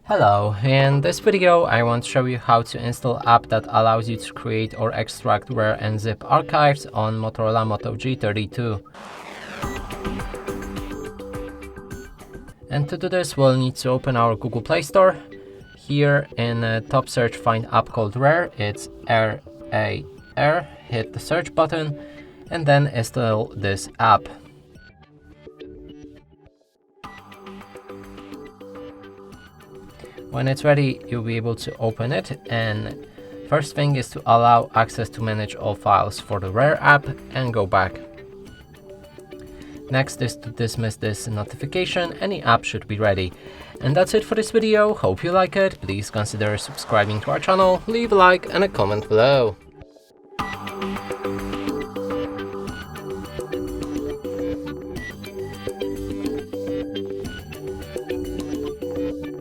Hello, in this video I want to show you how to install app that allows you to create or extract RAR and zip archives on Motorola Moto G32. And to do this we'll need to open our Google Play Store. Here in top search find app called RAR, it's RAR, hit the search button and then install this app. When it's ready, you'll be able to open it, and first thing is to allow access to manage all files for the RAR app and go back. Next is to dismiss this notification and the app should be ready. And that's it for this video. Hope you like it. Please consider subscribing to our channel, leave a like and a comment below.